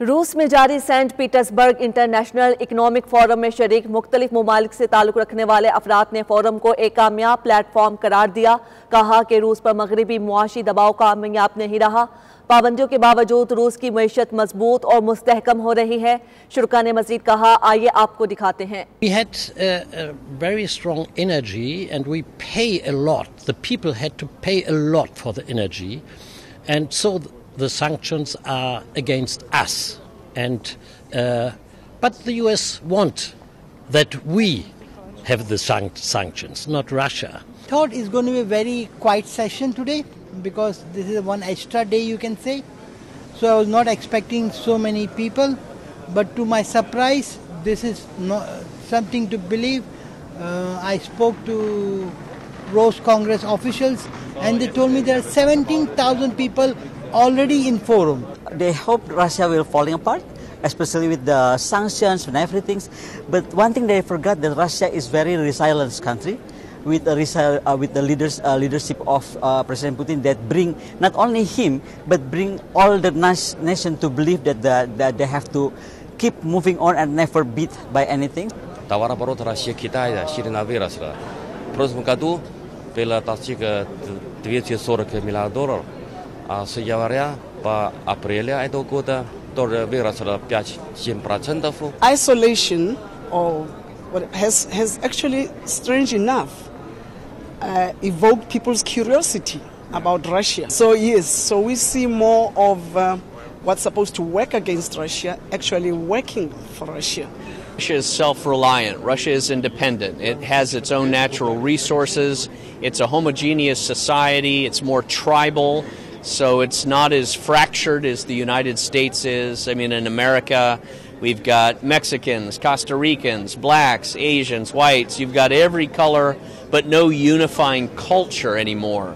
روس میں جاری Saint Petersburg international economic forum میں شریک مختلف ممالک سے تعلق رکھنے والے افراد نے فورم کو ایک کامیاب پلیٹ فارم قرار دیا. کہا کہ روس پر مغربی معاشی دباؤ کامیاب نہیں رہا. پابندیوں کے باوجود روس کی معیشت مضبوط اور مستحکم ہو رہی ہے. شرکاء نے مزید کہا, آئیے آپ کو دکھاتے ہیں. We had a very strong energy and we pay a lot. The people had to pay a lot for the energy, and so the sanctions are against us, and but the US want that we have the sanctions, not Russia. Thought it's going to be a very quiet session today because this is one extra day, you can say. So I was not expecting so many people, but to my surprise, this is not something to believe. I spoke to Rose Congress officials and they told me there are 17,000 people already in forum. They hope Russia will falling apart, especially with the sanctions and everything. But one thing they forgot, that Russia is very resilient country with the leadership of President Putin, that bring not only him but bring all the nation to believe that they have to keep moving on and never beat by anything. Товар оборот России Китая сильно выросла. В прошлом году было достигло $240 миллиардов, а с января по апрель этого года тоже выросло 5-7%. Isolation has actually, strange enough, evoked people's curiosity about Russia. So yes, so we see more of what's supposed to work against Russia actually working for Russia. Russia is self-reliant. Russia is independent. It has its own natural resources. It's a homogeneous society. It's more tribal. So it's not as fractured as the United States is. I mean, in America, we've got Mexicans, Costa Ricans, blacks, Asians, whites. You've got every color, but no unifying culture anymore.